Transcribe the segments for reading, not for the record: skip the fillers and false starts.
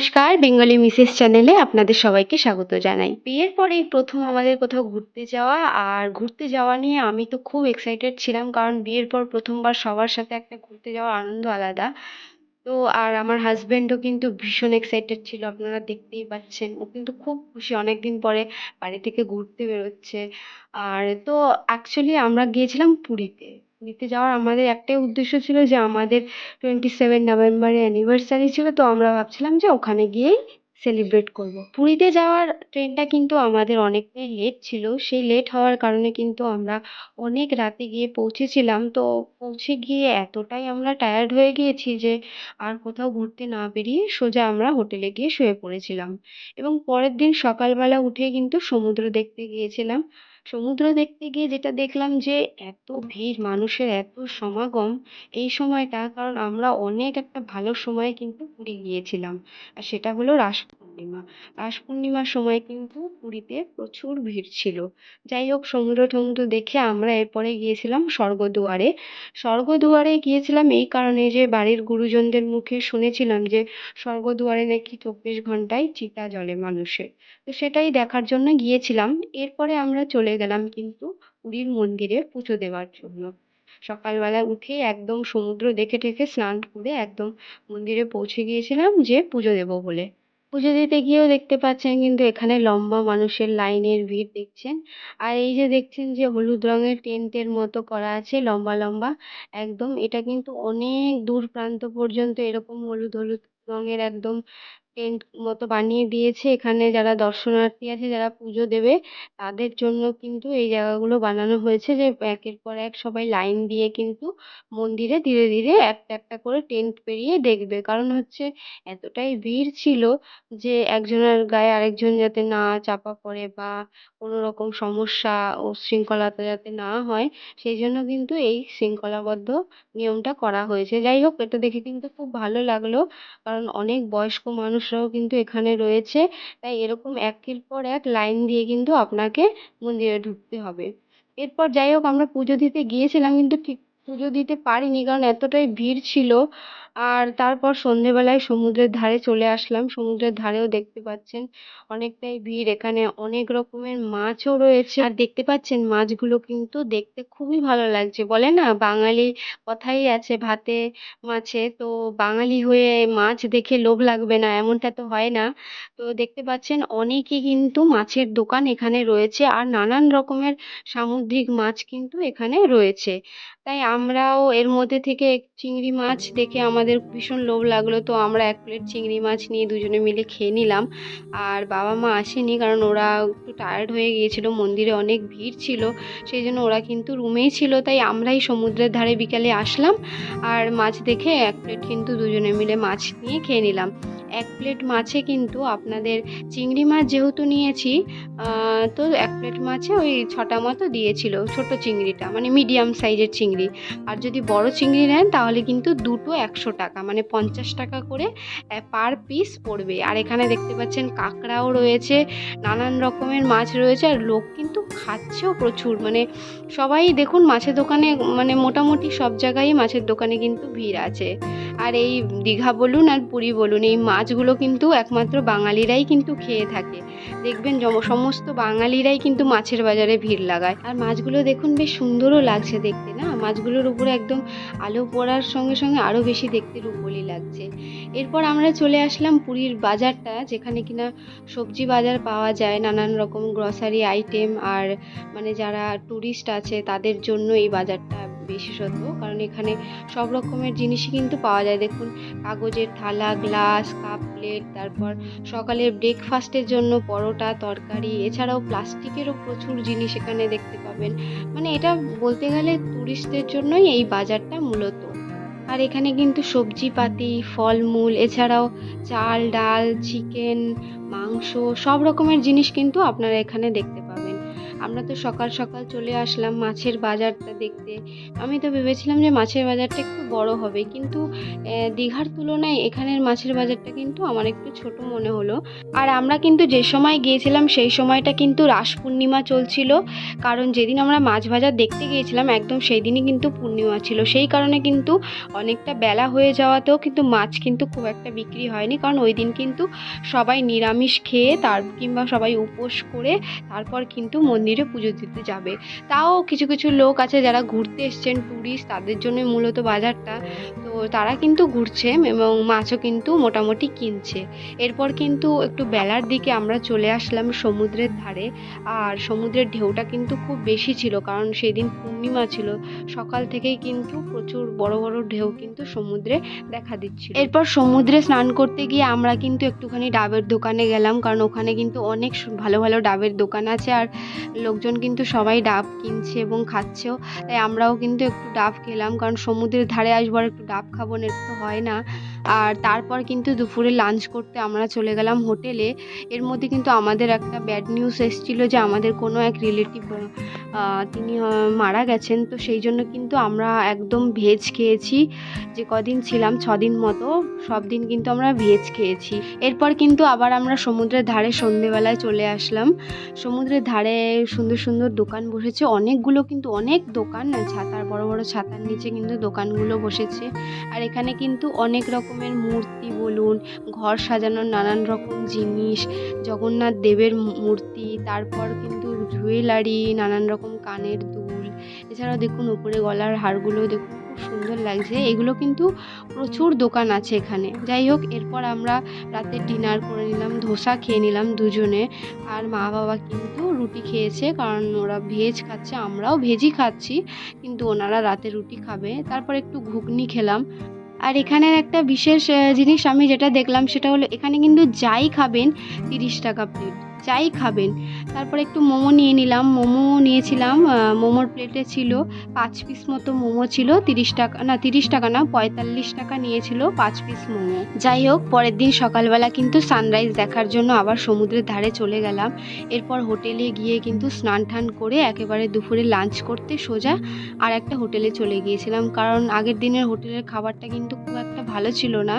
নমস্কার, Bengali Mrs চ্যানেলে আপনাদের সবাইকে স্বাগত জানাই। বিয়ের পরে এই ১ম আমাদের কোথাও ঘুরতে যাওয়া। আর ঘুরতে যাওয়া নিয়ে আমি তো খুব এক্সাইটেড ছিলাম। কারণ বিয়ের পর ১ম বার সবার সাথে একটা ঘুরতে যাওয়ার আনন্দ আলাদা। তো আর আমার হাসব্যান্ডও কিন্তু ভীষণ এক্সাইটেড ছিল। আপনারা দেখতেই পাচ্ছেন। ও কিন্তু খুব খুশি অনেকদিন পরে বাড়ি থেকে ঘুরতে বেরোচ্ছে। আর তো অ্যাকচুয়ালি আমরা গিয়েছিলাম পুরীতে। পুরীতে যাওয়ার আমাদের একটাই উদ্দেশ্য ছিল যে আমাদের 27 নভেম্বরে অ্যানিভার্সারি ছিল, তো আমরা ভাবছিলাম যে ওখানে গিয়েই সেলিব্রেট করব। পুরীতে যাওয়ার ট্রেনটা কিন্তু আমাদের অনেকটাই লেট ছিল। সেই লেট হওয়ার কারণে কিন্তু আমরা অনেক রাতে গিয়ে পৌঁছেছিলাম। তো পৌঁছে গিয়ে এতটাই আমরা টায়ার্ড হয়ে গিয়েছি যে আর কোথাও ঘুরতে না বেরিয়ে সোজা আমরা হোটেলে গিয়ে শুয়ে পড়েছিলাম। এবং পরের দিন সকালবেলা উঠে কিন্তু সমুদ্র দেখতে গিয়েছিলাম। সমুদ্র দেখতে গিয়ে যেটা দেখলাম যে এত ভিড়, মানুষের এত সমাগম এই সময়টা, কারণ আমরা অনেক একটা ভালো সময়ে কিন্তু পুরী গিয়েছিলাম। আর সেটা হলো রাস পূর্ণিমা। রাস পূর্ণিমার সময় কিন্তু পুরীতে প্রচুর ভিড় ছিল। যাই হোক, সমুদ্র-টমুদ্র দেখে আমরা এরপরে গিয়েছিলাম স্বর্গদুয়ারে। স্বর্গদুয়ারে গিয়েছিলাম এই কারণে যে বাড়ির গুরুজনদের মুখে শুনেছিলাম যে স্বর্গদুয়ারে নাকি ২৪ ঘন্টায় চিতা জ্বলে মানুষের। তো সেটাই দেখার জন্য গিয়েছিলাম। এরপরে আমরা চলে গেলাম কিন্তু পুরীর মন্দিরে পুজো দেওয়ার জন্য। সকালবেলা উঠেই একদম সমুদ্র দেখে টেখে স্নান করে একদম মন্দিরে পৌঁছে গিয়েছিলাম যে পুজো দেবো বলে। পুজো দিতে গিয়েও দেখতে পাচ্ছেন কিন্তু এখানে লম্বা মানুষের লাইনের ভিড় দেখছেন। আর এই যে দেখছেন যে হলুদ রঙের টেন্টের মতো করা আছে লম্বা লম্বা, একদম এটা কিন্তু অনেক দূর প্রান্ত পর্যন্ত এরকম হলুদ হলুদ রঙের একদম টেন্ট মতো বানিয়ে দিয়েছে। এখানে যারা দর্শনার্থী আছে, যারা পুজো দেবে, তাদের জন্য কিন্তু এই জায়গাগুলো বানানো হয়েছে যে একের পর এক সবাই লাইন দিয়ে কিন্তু মন্দিরে ধীরে ধীরে একটা একটা করে টেন্ট পেরিয়ে দেখবে। কারণ হচ্ছে এতটাই ভিড় ছিল যে একজনের গায়ে আরেকজন যাতে না চাপা পড়ে বা কোনো রকম সমস্যা ও শৃঙ্খলতা যাতে না হয়, সেই জন্য কিন্তু এই শৃঙ্খলাবদ্ধ নিয়মটা করা হয়েছে। যাই হোক, এটা দেখে কিন্তু খুব ভালো লাগলো। কারণ অনেক বয়স্ক মানুষরাও কিন্তু এখানে রয়েছে। তাই এরকম একের পর এক লাইন দিয়ে কিন্তু আপনাকে মন্দিরে ঢুকতে হবে। এরপর যাই হোক, আমরা পুজো দিতে গিয়েছিলাম কিন্তু ঠিক পুজো দিতে পারিনি, কারণ এতটাই ভিড় ছিল। আর তারপর সন্ধেবেলায় সমুদ্রের ধারে চলে আসলাম। সমুদ্রের ধারেও দেখতে পাচ্ছেন অনেকটাই ভিড়। এখানে অনেক রকমের মাছও রয়েছে। আর দেখতে পাচ্ছেন মাছগুলো কিন্তু দেখতে খুবই ভালো লাগছে। বলে না, বাঙালি কথাই আছে ভাতে মাছে, তো বাঙালি হয়ে মাছ দেখে লোভ লাগবে না এমনটা তো হয় না। তো দেখতে পাচ্ছেন অনেকই কিন্তু মাছের দোকান এখানে রয়েছে আর নানান রকমের সামুদ্রিক মাছ কিন্তু এখানে রয়েছে। তাই আমরাও এর মধ্যে থেকে চিংড়ি মাছ দেখে আমাদের ভীষণ লোভ লাগলো, তো আমরা ১ প্লেট চিংড়ি মাছ নিয়ে দুজনে মিলে খেয়ে নিলাম। আর বাবা-মা আসেনি, কারণ ওরা একটু টায়ার্ড হয়ে গিয়েছিল, মন্দিরে অনেক ভিড় ছিল। সেই জন্য ওরা কিন্তু রুমেই ছিল। তাই আমরাই সমুদ্রের ধারে বিকালে আসলাম আর মাছ দেখে ১ প্লেট কিন্তু দুজনে মিলে মাছ নিয়ে খেয়ে নিলাম। ১ প্লেট মাছে কিন্তু আপনাদের চিংড়ি মাছ যেহেতু নিয়েছি, তো ১ প্লেট মাছে ওই ৬টা মতো দিয়েছিল, ছোট চিংড়িটা মানে মিডিয়াম সাইজের চিংড়ি। আর যদি বড় চিংড়ি নেন তাহলে কিন্তু দুটো ১০০ টাকা, মানে ৫০ টাকা করে পার পিস পড়বে। আর এখানে দেখতে পাচ্ছেন কাঁকড়াও রয়েছে, নানান রকমের মাছ রয়েছে আর লোক কিন্তু খাচ্ছেও প্রচুর। মানে সবাই দেখুন মাছের দোকানে, মানে মোটামুটি সব জায়গায়ই মাছের দোকানে কিন্তু ভিড় আছে। আর এই দীঘা বলুন আর পুরী বলুন, এই মাছগুলো কিন্তু একমাত্র বাঙালিরাই কিন্তু খেয়ে থাকে। দেখবেন সমস্ত বাঙালিরাই কিন্তু মাছের বাজারে ভিড় লাগায়। আর মাছগুলো দেখুন বেশ সুন্দরও লাগছে দেখতে, না? মাছগুলোর উপরে একদম আলো পড়ার সঙ্গে সঙ্গে আরো বেশি দেখতে রূপোলি লাগছে। এরপর আমরা চলে আসলাম পুরীর বাজারটা, যেখানে কিনা সবজি বাজার পাওয়া যায়, নানান রকম গ্রসারি আইটেম। আর মানে যারা টুরিস্ট আছে তাদের জন্য এই বাজারটা বিশেষত, কারণ এখানে সব রকমের জিনিসই কিন্তু পাওয়া যায়। দেখুন, কাগজের থালা, গ্লাস, কাপ, প্লেট, তারপর সকালের ব্রেকফাস্টের জন্য পরোটা, তরকারি, এছাড়াও প্লাস্টিকেরও প্রচুর জিনিস এখানে দেখতে পাবেন। মানে এটা বলতে গেলে টুরিস্টদের জন্যই এই বাজারটা মূলত। আর এখানে কিন্তু সবজিপাতি, ফলমূল, এছাড়াও চাল, ডাল, চিকেন, মাংস, সব রকমের জিনিস কিন্তু আপনারা এখানে দেখতে পাবেন। আমরা তো সকাল সকাল চলে আসলাম মাছের বাজারটা দেখতে। আমি তো ভেবেছিলাম যে মাছের বাজারটা একটু বড় হবে, কিন্তু দীঘার তুলনায় এখানের মাছের বাজারটা কিন্তু আমার একটু ছোট মনে হলো। আর আমরা কিন্তু যে সময় গিয়েছিলাম সেই সময়টা কিন্তু রাস পূর্ণিমা চলছিল, কারণ যেদিন আমরা মাছ বাজার দেখতে গিয়েছিলাম একদম সেই দিনই কিন্তু পূর্ণিমা ছিল। সেই কারণে কিন্তু অনেকটা বেলা হয়ে যাওয়াতেও কিন্তু মাছ কিন্তু খুব একটা বিক্রি হয়নি, কারণ ওই দিন কিন্তু সবাই নিরামিষ খেয়ে কিংবা সবাই উপোস করে তারপর কিন্তু মন্দিরে পুজো দিতে যাবে। তাও কিছু কিছু লোক আছে যারা ঘুরতে এসছেন, ট্যুরিস্ট, তাদের জন্যই মূলত বাজারটা। তো তারা কিন্তু ঘুরছে এবং মাছও কিন্তু মোটামুটি কিনছে। এরপর কিন্তু একটু বেলার দিকে আমরা চলে আসলাম সমুদ্রের ধারে। আর সমুদ্রের ঢেউটা কিন্তু খুব বেশি ছিল, কারণ সেদিন পূর্ণিমা ছিল। সকাল থেকেই কিন্তু প্রচুর বড় বড় ঢেউ কিন্তু সমুদ্রে দেখা দিচ্ছিল। এরপর সমুদ্রে স্নান করতে গিয়ে আমরা কিন্তু একটুখানি ডাবের দোকানে গেলাম, কারণ ওখানে কিন্তু অনেক ভালো ভালো ডাবের দোকান আছে, আর লোকজন কিন্তু সবাই ডাব কিনছে এবং খাচ্ছেও। তাই আমরাও কিন্তু একটু ডাব খেলাম, কারণ সমুদ্রের ধারে আসবো আর একটু ডাব খাবো না, এটা তো হয় না। আর তারপর কিন্তু দুপুরে লাঞ্চ করতে আমরা চলে গেলাম হোটেলে। এর মধ্যে কিন্তু আমাদের একটা ব্যাড নিউজ এসেছিলো যে আমাদের কোনো এক রিলেটিভ তিনি মারা গেছেন। তো সেই জন্য কিন্তু আমরা একদম ভেজ খেয়েছি। যে কদিন ছিলাম 6 দিন মতো, সব দিন কিন্তু আমরা ভেজ খেয়েছি। এরপর কিন্তু আবার আমরা সমুদ্রের ধারে সন্ধেবেলায় চলে আসলাম। সমুদ্রের ধারে সুন্দর সুন্দর দোকান বসেছে অনেকগুলো, কিন্তু অনেক দোকান, ছাতার বড় বড় ছাতার নিচে কিন্তু দোকানগুলো বসেছে। আর এখানে কিন্তু অনেক রকমের মূর্তি বলুন, ঘর সাজানোর নানান রকম জিনিস, জগন্নাথ দেবের মূর্তি, তারপর কিন্তু জুয়েলারি, নানান রকম কানের দুল, এছাড়াও দেখুন উপরে গলার হারগুলো দেখুন খুব সুন্দর লাগছে। এগুলো কিন্তু প্রচুর দোকান আছে এখানে। যাই হোক, এরপর আমরা রাতে ডিনার করে নিলাম, ধোসা খেয়ে নিলাম দুজনে। আর মা বাবা কিন্তু রুটি খেয়েছে, কারণ ওরা ভেজ খাচ্ছে, আমরাও ভেজই খাচ্ছি, কিন্তু ওনারা রাতে রুটি খাবে। তারপর একটু ঘুগনি খেলাম। আর এখানের একটা বিশেষ জিনিস আমি যেটা দেখলাম সেটা হলো এখানে কিন্তু যাই খাবেন 30 টাকা প্লেট, যাই খাবেন। তারপরে একটু মোমো নিয়ে নিলাম, মোমো নিয়েছিলাম। মোমোর প্লেটে ছিল 5 পিস মতো মোমো ছিল, 30 টাকা না, 30 টাকা না, 45 টাকা নিয়েছিল 5 পিস মোমো। যাই হোক, পরের দিন সকালবেলা কিন্তু সানরাইজ দেখার জন্য আবার সমুদ্রের ধারে চলে গেলাম। এরপর হোটেলে গিয়ে কিন্তু স্নান টান করে একেবারে দুপুরে লাঞ্চ করতে সোজা আর একটা হোটেলে চলে গিয়েছিলাম, কারণ আগের দিনের হোটেলের খাবারটা কিন্তু খুব একটা ভালো ছিল না।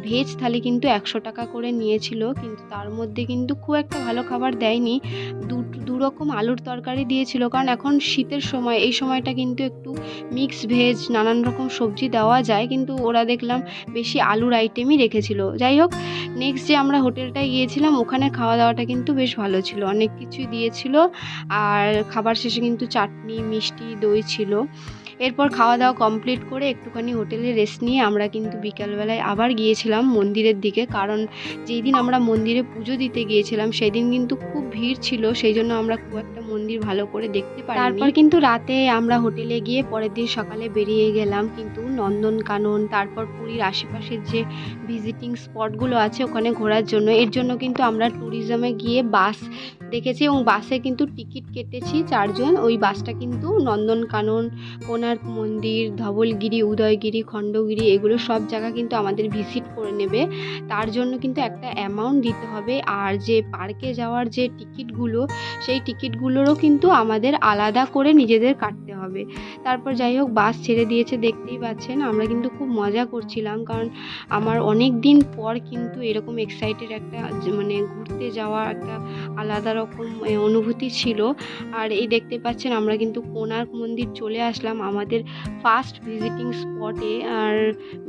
ভেজ থালি কিন্তু 100 টাকা করে নিয়েছিল, কিন্তু তার মধ্যে কিন্তু খুব একটা ভালো খাবার দেয়নি। দু রকম আলুর তরকারি দিয়েছিল, কারণ এখন শীতের সময়, এই সময়টা কিন্তু একটু মিক্স ভেজ নানান রকম সবজি দেওয়া যায়, কিন্তু ওরা দেখলাম বেশি আলুর আইটেমই রেখেছিল। যাই হোক, নেক্সট যে আমরা হোটেলটায় গিয়েছিলাম ওখানে খাওয়া দাওয়াটা কিন্তু বেশ ভালো ছিল, অনেক কিছুই দিয়েছিল। আর খাবার শেষে কিন্তু চাটনি, মিষ্টি, দই ছিল। এরপর খাওয়া দাওয়া কমপ্লিট করে একটুখানি হোটেলে রেস্ট নিয়ে আমরা কিন্তু বিকালবেলায় আবার গিয়েছিলাম মন্দিরের দিকে, কারণ যেই দিন আমরা মন্দিরে পুজো দিতে গিয়েছিলাম সেই দিন কিন্তু খুব ভিড় ছিল, সেই জন্য আমরা খুব একটা মন্দির ভালো করে দেখতে পারিনি। তারপর কিন্তু রাতে আমরা হোটেলে গিয়ে পরের দিন সকালে বেরিয়ে গেলাম কিন্তু নন্দনকানন, তারপর পুরীর আশেপাশের যে ভিজিটিং স্পটগুলো আছে ওখানে ঘোরার জন্য। এর জন্য কিন্তু আমরা ট্যুরিজমে গিয়ে বাস দেখেছি এবং বাসে কিন্তু টিকিট কেটেছি 4 জন। ওই বাসটা কিন্তু নন্দনকানন, কোণার্ক মন্দির, ধবলগিরি, উদয়গিরি, খণ্ডগিরি, এগুলো সব জায়গা কিন্তু আমাদের ভিজিট করে নেবে। তার জন্য কিন্তু একটা অ্যামাউন্ট দিতে হবে। আর যে পার্কে যাওয়ার যে টিকিটগুলো, সেই টিকিটগুলোরও কিন্তু আমাদের আলাদা করে নিজেদের কাটতে হবে। তারপর যাই হোক, বাস ছেড়ে দিয়েছে, দেখতেই পাচ্ছেন। আমরা কিন্তু খুব মজা করছিলাম, কারণ আমার অনেক দিন পর কিন্তু এরকম এক্সাইটেড একটা মানে ঘুরতে যাওয়া একটা আলাদা রকম অনুভূতি ছিল। আর এই দেখতে পাচ্ছেন আমরা কিন্তু কোণার্ক মন্দির চলে আসলাম আমাদের ফার্স্ট ভিজিটিং স্পটে। আর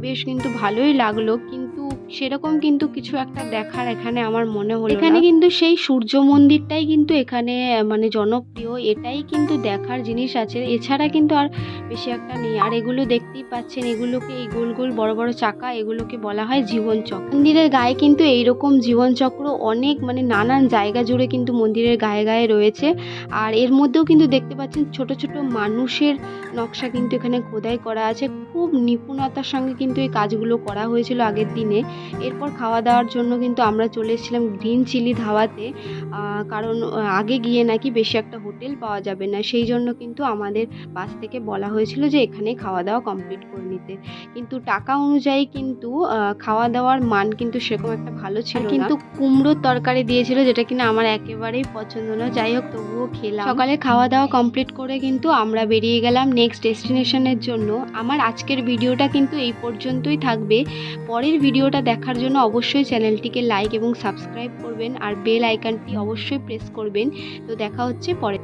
বেশ কিন্তু ভালোই লাগলো, কিন্তু সেরকম কিন্তু কিছু একটা দেখার এখানে আমার মনে হলো এখানে না। কিন্তু সেই সূর্য মন্দিরটাই কিন্তু এখানে মানে জনপ্রিয়, এটাই কিন্তু দেখার জিনিস আছে, এছাড়া কিন্তু আর বেশি একটা নেই। আর এগুলো দেখতেই পাচ্ছেন, এগুলোকে, এই গোল গোল বড় বড় চাকা, এগুলোকে বলা হয় জীবনচক্র। মন্দিরের গায়ে কিন্তু এইরকম জীবনচক্র অনেক মানে নানান জায়গা জুড়ে কিন্তু মন্দিরের গায়ে গায়ে রয়েছে। আর এর মধ্যেও কিন্তু দেখতে পাচ্ছেন ছোট ছোট মানুষের নকশা কিন্তু এখানে খোদাই করা আছে। খুব নিপুণতার সঙ্গে কিন্তু এই কাজগুলো করা হয়েছিল আগের দিনে। এরপর খাওয়া দাওয়ার জন্য কিন্তু আমরা চলে এসেছিলাম গ্রিন চিলি ধাবাতে, কারণ আগে গিয়ে নাকি বেশি একটা হোটেল পাওয়া যাবে না, সেই জন্য কিন্তু আমাদের বাস থেকে বলা হয়েছিল যে এখানে খাওয়া দাওয়া কমপ্লিট করে নিতে। কিন্তু টাকা অনুযায়ী কিন্তু খাওয়া দাওয়ার মান কিন্তু সেরকম একটা ভালো ছিল না, কিন্তু কুমড়োর তরকারি দিয়েছিল যেটা কিনা আমার একেবারেই পছন্দ না। যাই হোক, তবুও খেলাম। সকালে খাওয়া দাওয়া কমপ্লিট করে কিন্তু আমরা বেরিয়ে গেলাম নেক্সট ডেস্টিনেশনের জন্য। আমার আজকের ভিডিওটা কিন্তু এই পর্যন্তই থাকবে। পরের ভিডিওটা দেখার জন্য অবশ্যই চ্যানেলটিকে লাইক এবং সাবস্ক্রাইব করবেন, আর বেল আইকনটি অবশ্যই প্রেস করবেন। তো দেখা হচ্ছে পরে।